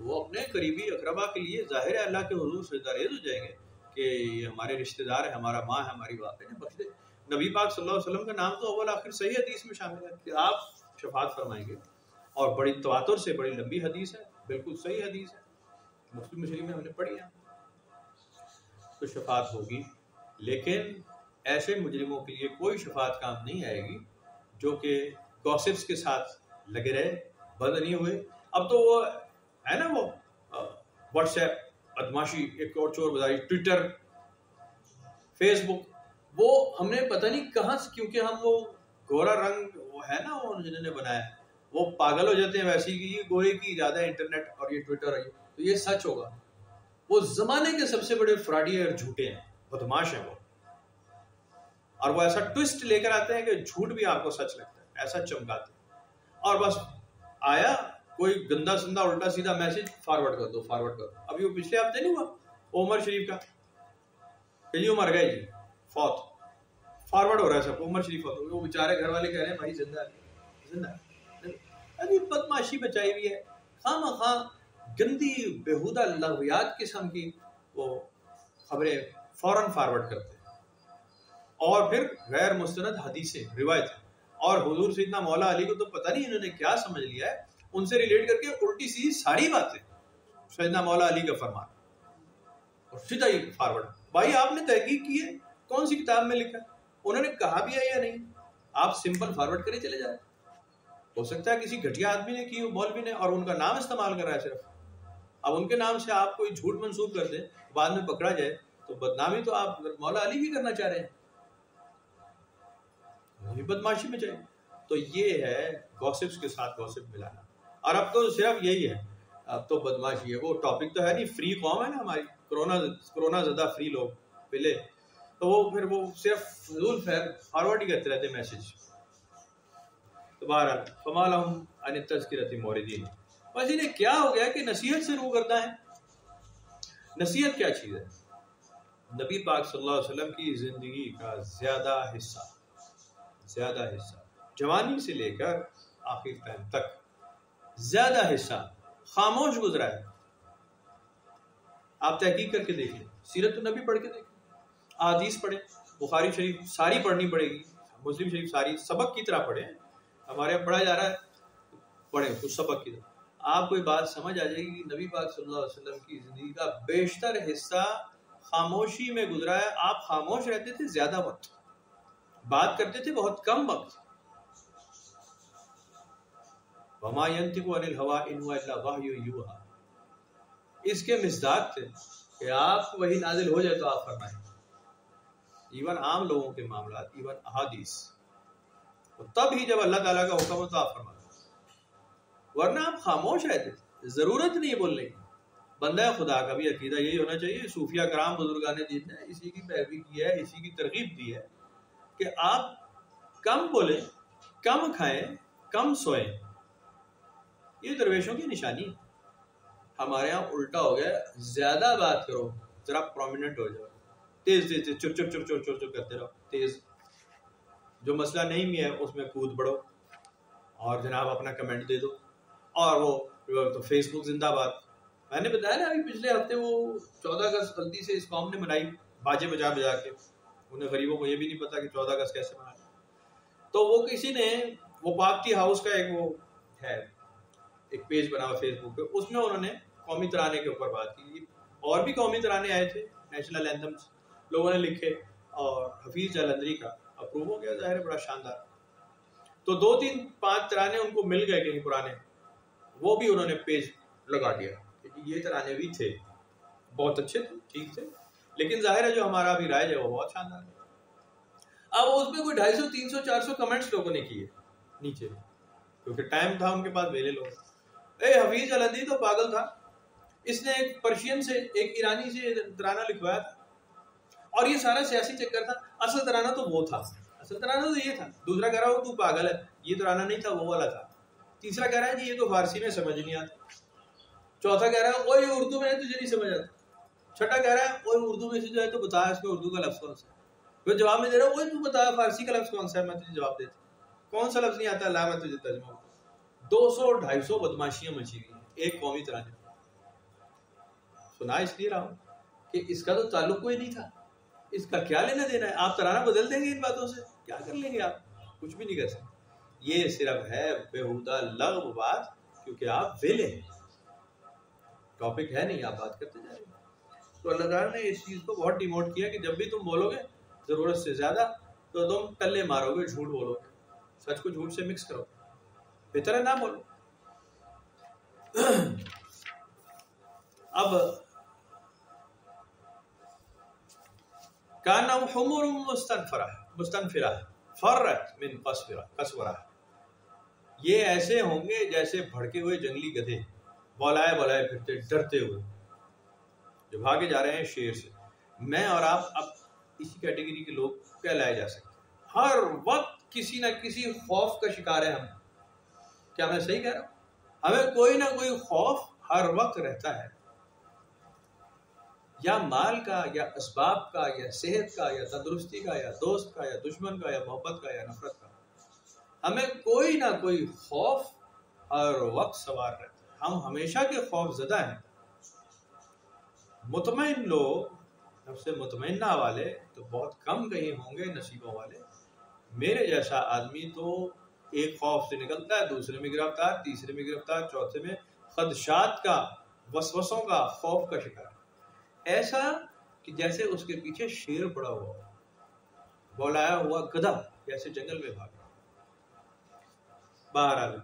وہ اپنے قریبی اقربا کے لیے ظاہر ہے اللہ کے حضور سجدہ ریز ہو جائیں گے کہ یہ ہمارے رشتہ دار ہے، ہمارا ماں ہے، ہماری باپ ہے، بخش دے. نبی پاک صلی اللہ علیہ وسلم کا نام تو اول آخر صحیح حدیث میں شامل ہے کہ آپ شفاعت فرمائیں گے، اور بڑی تواتر سے بڑی لمبی حدیث ہے، بالکل صحیح حدیث ہے، مسلم شریف میں ہم نے پڑھی ہے. تو شفاعت ہوگی، لیکن ایسے مجرموں کے لیے کوئی شفاعت کام نہیں آئے گی جو کہ گوسپس کے ساتھ لگے رہے، بند نہیں ہوئے. اب تو وہ ہے نا، وہ واٹس ایپ بدماشی، ایک اور چور بازاری، ٹویٹر، فیس بک، وہ ہم نے پتہ نہیں کہاں سے، کیونکہ ہم وہ گورا رنگ وہ ہے نا وہ جنہوں نے بنایا ہے، وہ پاگل ہو جاتے ہیں ویسے ہی، یہ گورے کی زیادہ انٹرنیٹ اور یہ ٹویٹر ہے تو یہ سچ ہوگا. وہ زمانے کے سب سے بڑے فراڈی اور جھوٹے ہیں، بدماش ہیں وہ، اور وہ ایسا ٹوسٹ لے کر آتے ہیں کہ جھوٹ بھی آپ کو سچ لگتا ہے، ایسا چمکاتے ہیں. اور بس آیا کوئی گندا سندا الٹا سیدھا میسج، فارورڈ کر دو فارورڈ کر دو. ابھی وہ پچھلے ہفتے نہیں ہوا عمر شریف کا کہ جی عمر گئے جی فوت، فارورڈ ہو رہا ہے سب، عمر شریف فوت، وہ بیچارے گھر والے کہہ رہے ہیں بھائی زندہ ہے زندہ ہے. ابھی بدماشی بچائی ہوئی ہے، خواہ مخواہ گندی بےہودہ لغویات قسم کی وہ خبریں فوراً فارورڈ کرتے ہیں، اور پھر غیر مستند حدیثیں روایتیں. اور حضور سیدنا مولا علی کو تو پتہ نہیں انہوں نے کیا سمجھ لیا ہے، ان سے ریلیٹ کر کے الٹی سیدھی ساری باتیں سیدنا مولا علی کا فرمان، اور سیدھا ہی فارورڈ، بھائی آپ نے تحقیق کی ہے، کون سی کتاب میں لکھا، انہوں نے کہا بھی ہے یا نہیں، آپ سمپل فارورڈ کرے چلے جائیں. ہو سکتا ہے کسی گھٹیا آدمی نے کی ہو، مولوی نے، اور ان کا نام استعمال کر رہا ہے صرف. اب ان کے نام سے آپ کوئی جھوٹ منسوخ کر دیں، بعد میں پکڑا جائے تو بدنامی تو آپ مولا علی کی کرنا چاہ رہے ہیں، وہی بدماشی میں چاہیے. تو یہ ہے گوسپس کے ساتھ گوسپ ملانا. اور اب تو صرف یہی ہے، اب تو بدماشی ہے، وہ ٹاپک تو ہے نہیں، فری قوم ہے نا ہماری، کرونا زدہ فری لوگ پہلے، تو وہ پھر وہ صرف فضول فارورڈ ہی کرتے رہتے میسج. تو بہرحال فما لہم عن التذکرۃ معرضین، بس انہیں کیا ہو گیا کہ نصیحت سے روگرداں ہیں. نصیحت کیا چیز ہے؟ نبی پاک صلی اللہ علیہ وسلم کی زندگی کا زیادہ حصہ جوانی سے لے کر آخر ٹائم تک زیادہ حصہ خاموش گزرا ہے. آپ تحقیق کر کے دیکھ لیں، سیرت النبی پڑھ کے دیکھ لیں، احادیث پڑھیں، بخاری شریف ساری پڑھنی پڑے گی، مسلم شریف ساری سبق کی طرح پڑھیں. ہمارے یہاں پڑھا جا رہا ہے، پڑھیں کچھ سبق کی طرح، آپ کو بات سمجھ آ جائے گی کہ نبی پاک صلی اللہ علیہ وسلم کی زندگی کا بیشتر حصہ خاموشی میں گزرا ہے. آپ خاموش رہتے تھے زیادہ وقت، بات کرتے تھے بہت کم وقت. وما ينطق عن الهوى ان هو الا وحی یوحی، اس کے مصداق تھے کہ آپ وہی نازل ہو جائے تو آپ فرمائیں. ایون عام لوگوں کے معاملات، ایون احادیث، تب ہی جب اللہ تعالیٰ کا حکم ہو تو آپ فرمائیں، ورنہ آپ خاموش رہتے تھے. ضرورت نہیں بولنے کی. بندہ خدا کا بھی عقیدہ یہی ہونا چاہیے. صوفیہ کرام بزرگان دین نے اسی کی پیروی کی ہے، اسی کی ترغیب دی ہے کہ آپ کم بولیں، کم کھائیں، کم سوئیں. یہ درویشوں کی نشانی ہے. ہمارے ہاں الٹا ہو گیا، زیادہ بات کرو، ذرا پرومیننٹ ہو جاؤ، تیز چر کرتے رہو، تیز. جو مسئلہ نہیں بھی ہے اس میں کود بڑھو، اور جناب اپنا کمنٹ دے دو، اور وہ تو فیس بک زندہ باد. میں نے بتایا نا ابھی پچھلے ہفتے وہ 14 اگست غلطی سے اس قوم نے منائی باجے بجا کے، انہیں غریبوں کو یہ بھی نہیں پتا کہ 14 اگست کیسے منایا. تو وہ کسی نے وہ پارٹی ہاؤس کا ایک پیج بنا ہوا فیس بک پہ، اس میں انہوں نے قومی ترانے کے اوپر بات کی. اور بھی قومی ترانے آئے تھے، نیشنل اینتھمز لوگوں نے لکھے، اور حفیظ جالندھری کا اپروو ہو گیا، ظاہر ہے بڑا شاندار. تو 2-3-5 ترانے ان کو مل گئے کہیں پرانے، وہ بھی انہوں نے پیج لگا دیا کہ یہ ترانے بھی تھے، بہت اچھے تھے، ٹھیک تھے، لیکن ظاہر ہے جو ہمارا بھی رائج ہے وہ بہت شاندار ہے. اب اس میں کوئی 250 300 400 کمنٹس لوگوں نے کیے نیچے، کیونکہ ٹائم تھا ان کے پاس، ویلے لوگ. حفیظ جالندھری تو پاگل تھا، اس نے ایک پرشین سے، ایک ایرانی سے ترانہ لکھوایا تھا، اور یہ سارا سیاسی چکر تھا. اصل ترانہ تو وہ تھا، اصل ترانہ تو یہ تھا. دوسرا کہہ رہا ہو تو پاگل ہے، یہ ترانہ نہیں تھا، وہ والا تھا. تیسرا کہہ رہا ہے جی یہ تو فارسی میں سمجھ نہیں آتا. چوتھا کہہ رہا ہے اوہ یہ اردو میں ہے تجھے نہیں سمجھ آتا. چھٹا کہہ رہا ہے اوہ اردو میں سے جو ہے تو بتا اس میں اردو کا لفظ کون سا ہے. پھر جواب میں دے رہا ہوں اوہ تو بتا فارسی کا لفظ کون سا ہے، میں تجھے جواب دیتا کون سا لفظ نہیں آتا، لا میں تجھے ترجمہ. 200-250 بدماشیاں مچی ہوئی ہیں ایک قومی ترانے. سنا اس لیے رہا ہوں کہ اس کا تو تعلق کوئی نہیں تھا، اس کا کیا لینا دینا ہے. آپ ترانہ بدل دیں گے ان باتوں سے، کیا کر لیں گے آپ؟ کچھ بھی نہیں کر سکتے. یہ صرف ہے بےہودہ لغو بات، کیونکہ آپ ویلے ہیں، ٹاپک ہے نہیں، آپ بات کرتے جائیں گے. تو اللہ تعالیٰ نے اس چیز کو بہت ڈیموٹ کیا کہ جب بھی تم بولو گے ضرورت سے زیادہ تو تم ٹلے مارو گے، جھوٹ بولو گے، سچ کو جھوٹ سے مکس کرو، بہتر ہے نہ بولو. اب کانہم حمر مستنفرہ فرت من قسورہ، یہ ایسے ہوں گے جیسے بھڑکے ہوئے جنگلی گدھے، بولائے بولائے پھرتے ڈرتے ہوئے، جو بھاگے جا رہے ہیں شیر سے. میں اور آپ اب اسی کیٹیگری کے لوگ کہلائے جا سکتے ہیں. ہر وقت کسی نہ کسی خوف کا شکار ہے ہم. کیا میں صحیح کہہ رہا ہوں؟ ہمیں کوئی نہ کوئی خوف ہر وقت رہتا ہے، یا مال کا، یا اسباب کا، یا صحت کا، یا تندرستی کا، یا دوست کا، یا دشمن کا، یا محبت کا، یا نفرت کا. ہمیں کوئی نہ کوئی خوف ہر وقت سوار رہتا ہے. ہم ہمیشہ کے خوف زدہ ہیں. مطمئن لوگ، نفس مطمئنہ والے تو بہت کم کہیں ہوں گے نصیبوں والے. میرے جیسا آدمی تو ایک خوف سے نکلتا ہے، دوسرے میں گرفتار، تیسرے میں گرفتار، چوتھے میں خدشات کا وسوسوں کا، خوف کا شکار، ایسا کہ جیسے اس کے پیچھے شیر پڑا ہوا، بولایا ہوا گدھا جیسے جنگل میں بھاگ رہا۔ بہرحال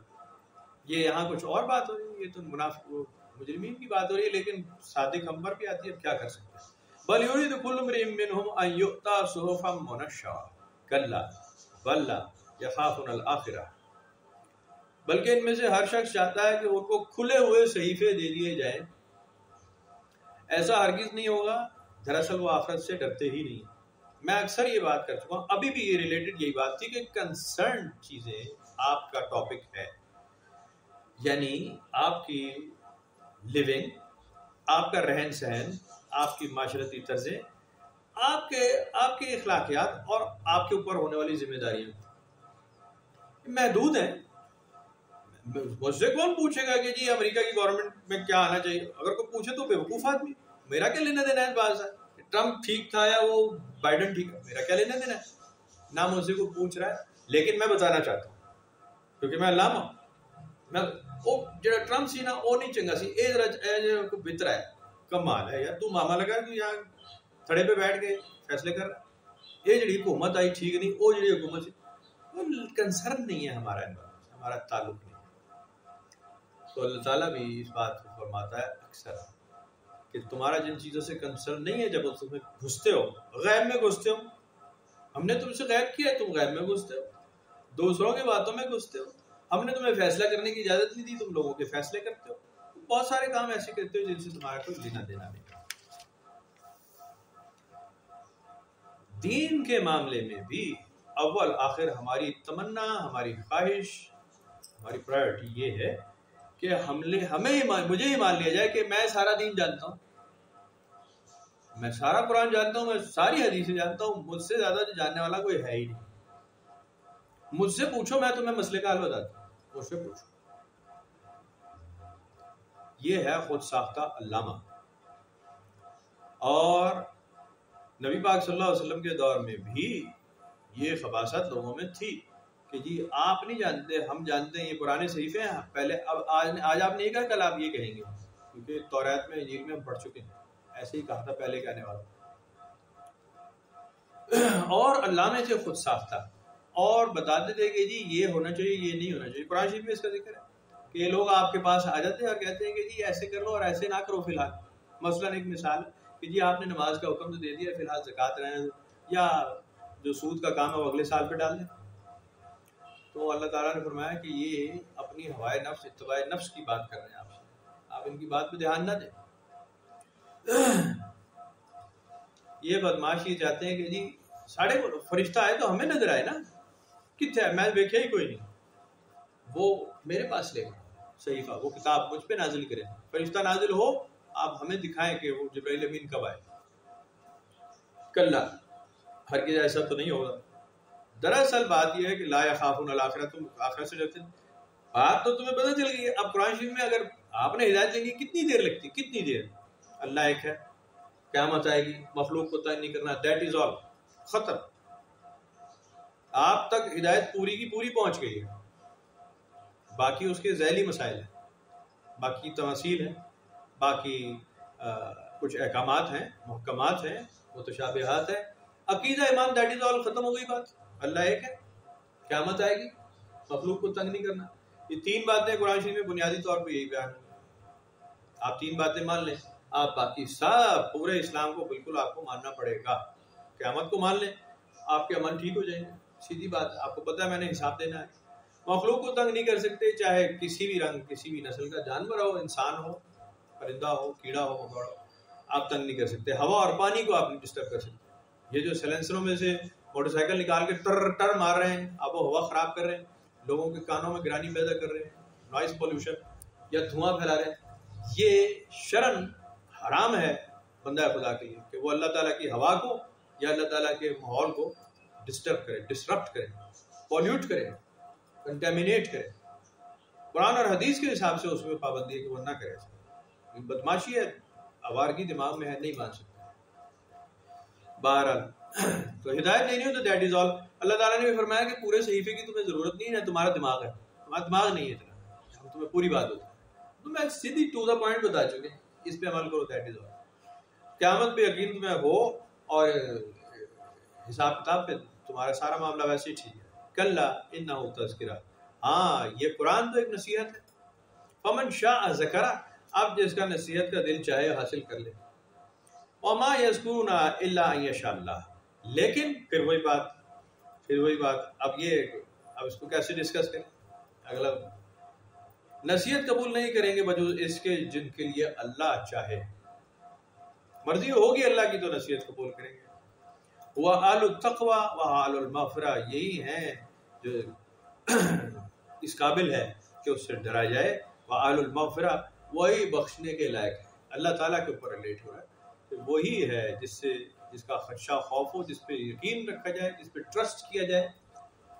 یہ یہاں کچھ اور بات ہو رہی ہے، یہ تو منافق مجرمین کی بات ہو رہی ہے، لیکن صادق ہمبر بھی آتی ہے، کیا کر سکتے ہیں۔ بل یرید کل امرئ منهم ان یؤتی صحفا منشرا کلا بل لا یخافون الآخرہ، بلکہ ان میں سے ہر شخص چاہتا ہے کہ ان کو کھلے ہوئے صحیفے دے دیے جائیں، ایسا ہرگز نہیں ہوگا، دراصل وہ آخرت سے ڈرتے ہی نہیں۔ میں اکثر یہ بات کر چکا ہوں، ابھی بھی یہ ریلیٹڈ یہی بات تھی کہ کنسرن چیزیں آپ کا ٹاپک ہے، یعنی آپ کی لیونگ، آپ کا رہن سہن، آپ کی معاشرتی طرزیں، آپ کے اخلاقیات اور آپ کے اوپر ہونے والی ذمہ داریاں محدود ہیں۔ مجھ سے کون پوچھے گا کہ جی امریکہ کی گورنمنٹ میں کیا آنا چاہیے؟ اگر کوئی پوچھے تو بیوقوف آدمی، میرا کیا لینا دینا ہے اس بات سے؟ ٹرمپ ٹھیک تھا یا وہ بائیڈن ٹھیک ہے، میرا کیا لینا دینا ہے؟ نہ مجھ سے کوئی پوچھ رہا ہے، لیکن میں بتانا چاہتا ہوں کیونکہ میں علامہ ہوں۔ میں جڑا ٹرمپ سی نا وہ نہیں چنگا سی، اے ذرا کو بہتر ہے، کمال ہے یار، تو ماما لگا کہ یہاں تھڑے پہ بیٹھ کے فیصلے کر رہا۔ یہ جڑی حکومت آئی ٹھیک نہیں، وہ جڑی حکومت سی وہ کنسرن نہیں ہے ہمارا، ہمارا تعلق نہیں ہے۔ تو اللہ تعالیٰ بھی اس بات کو فرماتا ہے اکثر کہ تمہارا جن چیزوں سے کنسرن نہیں ہے، جب تمہیں گھستے ہو، غیب میں گھستے ہو، ہم نے تم سے غیب کیا ہے، تم غیب میں گھستے ہو، دوسروں کی باتوں میں گھستے ہو، ہم نے تمہیں فیصلہ کرنے کی اجازت نہیں دی، تم لوگوں کے فیصلے کرتے ہو، بہت سارے کام ایسے کرتے ہو جن سے تمہارا کوئی لینا دینا نہیں۔ دین کے معاملے میں بھی اول آخر ہماری تمنا، ہماری خواہش، ہماری پرائرٹی یہ ہے کہ مجھے ہی مان لیا جائے کہ میں سارا دین جانتا ہوں، میں سارا قرآن جانتا ہوں، میں ساری حدیثیں جانتا ہوں، مجھ سے زیادہ جو جاننے والا کوئی ہے ہی نہیں۔ مجھ سے پوچھو، میں تمہیں مسئلے کا حل بتاتا ہوں، مجھ سے پوچھو۔ یہ ہے خود ساختہ علامہ۔ اور نبی پاک صلی اللہ علیہ وسلم کے دور میں بھی یہ خباثت لوگوں میں تھی کہ جی آپ نہیں جانتے، ہم جانتے ہیں، یہ پرانے صحیفے ہیں پہلے، اب آج آپ نہیں کہا، کل آپ یہ کہیں گے، کیونکہ توریت میں، انجیل میں ہم پڑھ چکے ہیں، ایسے ہی کہا تھا پہلے کہنے والا۔ اور اللہ میں تھے خود ساختہ، اور بتاتے تھے کہ جی یہ ہونا چاہیے، یہ نہیں ہونا چاہیے۔ قرآن شریف میں اس کا ذکر ہے کہ یہ لوگ آپ کے پاس آ جاتے ہیں اور کہتے ہیں کہ جی ایسے کر لو اور ایسے نہ کرو فی الحال۔ مثلاً ایک مثال کہ جی آپ نے نماز کا حکم تو دے دیا، فی الحال زکوٰۃ رہنے دو، یا جو سود کا کام ہے وہ اگلے سال پہ ڈال دیں۔ تو اللہ تعالیٰ نے فرمایا کہ یہ اپنی ہوائے نفس، اتباع نفس کی بات کر رہے ہیں آپ سے، آپ ان کی بات پہ دھیان نہ دیں۔ یہ بدماش یہ چاہتے ہیں کہ جی ساڑھے فرشتہ آئے تو ہمیں نظر آئے نا، کتنے ہے، میں دیکھا ہی کوئی نہیں، وہ میرے پاس لے گا صحیفہ، وہ کتاب مجھ پہ نازل کرے، فرشتہ نازل ہو، آپ ہمیں دکھائیں کہ وہ جبرائیل امین کب آئے۔ کلا، ہرگز ایسا تو نہیں ہوگا۔ دراصل بات یہ ہے کہ لا یخافون الآخرہ، تم آخرت سے ڈرتے ہیں، بات تو تمہیں پتہ چل گئی ہے۔ اب قرآن شریف میں اگر آپ نے ہدایت دیں گی کتنی دیر لگتی، کتنی دیر؟ اللہ ایک ہے، قیامت آئے گی، مخلوق کو تنگ نہیں کرنا، دیٹ از آل، ختم۔ آپ تک ہدایت پوری کی پوری پہنچ گئی ہے، باقی اس کے ذیلی مسائل ہیں، باقی تفاصیل ہیں، باقی کچھ احکامات ہیں، محکمات ہیں، متشابہات ہیں، عقیدہ ایمان، دیٹ از آل، ختم ہو گئی بات۔ اللہ ایک ہے، قیامت آئے گی، مخلوق کو تنگ نہیں کرنا۔ یہ تین باتیں قرآن شریف میں بنیادی طور پہ یہی بیان ہیں۔ آپ تین باتیں مان لیں، آپ باقی سب پورے اسلام کو بالکل آپ کو ماننا پڑے گا۔ قیامت کو مان لیں، آپ کے امن ٹھیک ہو جائیں گے، سیدھی بات، آپ کو پتہ ہے میں نے حساب دینا ہے۔ مخلوق کو تنگ نہیں کر سکتے، چاہے کسی بھی رنگ، کسی بھی نسل کا جانور ہو، انسان ہو، پرندہ ہو، کیڑا ہو، مکوڑا ہو، آپ تنگ نہیں کر سکتے۔ ہوا اور پانی کو آپ نہیں ڈسٹرب کر سکتے۔ یہ جو سیلنسروں میں سے موٹر سائیکل نکال کے ٹر ٹر مار رہے ہیں، آب و ہوا خراب کر رہے ہیں، لوگوں کے کانوں میں گرانی پیدا کر رہے ہیں، نوائز پولوشن یا دھواں پھیلا رہے ہیں، یہ شرعاً حرام ہے بندہ خدا کے لیے کہ وہ اللہ تعالیٰ کی ہوا کو یا اللہ تعالیٰ کے ماحول کو ڈسٹرب کرے، ڈسرپٹ کرے، پولیوٹ کرے، کنٹامینیٹ کرے۔ قرآن اور حدیث کے حساب سے اس میں پابندی ہے کہ وہ نہ کرے۔ بدماشی ہے، آوارگی دماغ میں ہے، نہیں مان سکتے۔ بہرحال تو ہدایت نہیں ہو تو دیٹ از آل۔ اللہ تعالیٰ نے بھی فرمایا کہ پورے صحیفے کی تمہیں ضرورت نہیں ہے، تمہارا دماغ ہے، تمہارا دماغ نہیں ہے اتنا، ہم تمہیں پوری بات ہوتی ہے۔ تو میں سیدھی ٹو دا پوائنٹ بتا چکے، اس پہ عمل کرو، دیٹ از آل. قیامت پہ یقین تمہیں ہو اور حساب کتاب پہ تمہارا سارا معاملہ ویسے ہی ٹھیک ہے. کلا انہ تذکرہ، ہاں یہ قرآن تو ایک نصیحت ہے. فمن شاء ذکرہ، اب جس کا نصیحت کا دل چاہے حاصل کر لے. وما یذکرون الا ان یشاء اللہ، لیکن پھر وہی بات اب اس کو کیسے ڈسکس کریں. اگلا نصیحت قبول نہیں کریں گے بجوز اس کے جن کے لیے اللہ چاہے، مرضی ہوگی اللہ کی تو نصیحت قبول کریں گے. وَأَهْلُ التَّقْوَى وَأَهْلُ الْمَغْفِرَةِ، یہی ہیں جو اس قابل ہے کہ اس سے ڈرا جائے. وَأَهْلُ الْمَغْفِرَةِ، وہی بخشنے کے لائق ہے. اللہ تعالیٰ کے اوپر ریلیٹ ہو رہا ہے کہ وہی ہے جس کا خدشہ خوف ہو، جس پہ یقین رکھا جائے، جس پہ ٹرسٹ کیا جائے.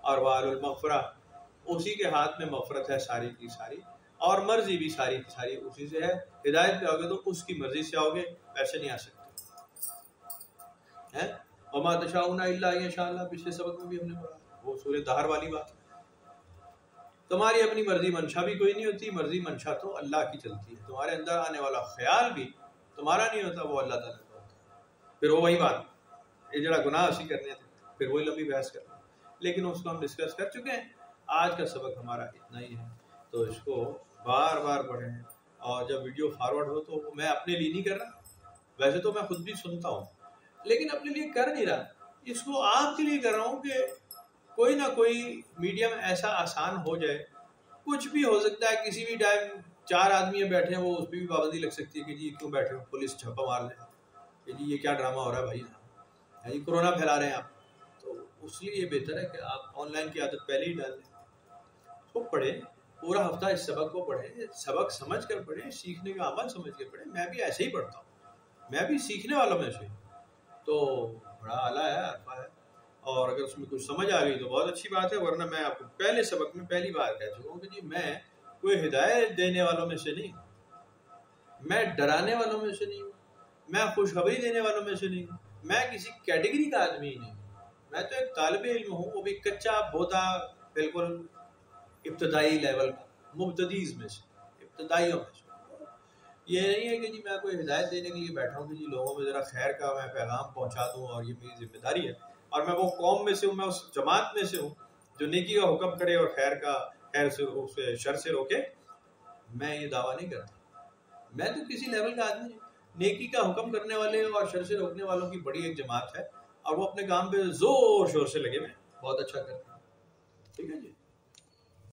اور وَأَهْلُ الْمَغْفِرَةِ، اسی کے ہاتھ میں مغفرت ہے ساری کی ساری، اور مرضی بھی ساری کی ساری اسی سے ہے. ہدایت پہ آؤ گے تو اس کی مرضی سے آؤ گے، ویسے نہیں آ سکتے. وما تشاؤون الا ان شاء اللہ، پچھلے سبق میں بھی ہم نے پڑھا، وہ سورہ دہر والی بات. تمہاری اپنی مرضی منشا بھی کوئی نہیں ہوتی، مرضی منشا تو اللہ کی چلتی ہے. تمہارے اندر آنے والا خیال بھی تمہارا نہیں ہوتا، وہ اللہ تعالیٰ کا ہوتا ہے. پھر وہی بات، یہ جڑا گناہ اسی کرنے تھے، پھر وہی لمبی بحث کرنا، لیکن اس کو ہم ڈسکس کر چکے ہیں. آج کا سبق ہمارا اتنا ہی ہے، تو اس کو بار بار پڑھیں. اور جب ویڈیو فارورڈ ہو تو میں اپنے لیے نہیں کر رہا، ویسے تو میں خود بھی سنتا ہوں لیکن اپنے لیے کر نہیں رہا. اس کو آپ کے لیے کر رہا ہوں کہ کوئی نہ کوئی میڈیم ایسا آسان ہو جائے. کچھ بھی ہو سکتا ہے، کسی بھی ٹائم 4 آدمی بیٹھے ہیں، وہ اس پہ بھی پابندی لگ سکتی ہے کہ جی کیوں بیٹھے ہو، پولیس چھاپا مار لے کہ جی یہ کیا ڈرامہ ہو رہا ہے بھائی، یہ کورونا پھیلا رہے ہیں آپ. تو اس لیے یہ بہتر ہے کہ آپ آن لائن کی عادت پہلے ہی ڈال دیں. اس کو پڑھیں، پورا ہفتہ اس سبق کو پڑھیں، سبق سمجھ کر پڑھیں، سیکھنے کا عمل سمجھ کے پڑھیں. میں بھی ایسے ہی پڑھتا ہوں، میں بھی سیکھنے والوں میں سے. تو بڑا اعلیٰ ہے، عرفہ ہے، اور اگر اس میں کچھ سمجھ آ گئی تو بہت اچھی بات ہے. ورنہ میں آپ کو پہلے سبق میں پہلی بار کہہ چکا ہوں کہ جی میں کوئی ہدایت دینے والوں میں سے نہیں ہوں، میں ڈرانے والوں میں سے نہیں ہوں، میں خوشخبری دینے والوں میں سے نہیں ہوں، میں کسی کیٹیگری کا آدمی ہی نہیں ہوں. میں تو ایک طالب علم ہوں، وہ بھی کچا بودا، بالکل ابتدائی لیول کا، مبتدیز میں سے، ابتدائیوں میں سے. یہ نہیں ہے کہ جی میں کوئی ہدایت دینے کے لیے بیٹھا ہوں کہ جی لوگوں میں ذرا خیر کا میں پیغام پہنچا دوں اور یہ میری ذمہ داری ہے. اور میں وہ قوم میں سے ہوں، میں اس جماعت میں سے ہوں جو نیکی کا حکم کرے اور خیر سے شر سے روکے. میں یہ دعویٰ نہیں کرتا. میں تو کسی لیول کا آدمی نہیں. نیکی کا حکم کرنے والے اور شر سے روکنے والوں کی بڑی ایک جماعت ہے، اور وہ اپنے کام پہ زور شور سے لگے ہوئے، بہت اچھا کرتے ہیں. ٹھیک ہے جی.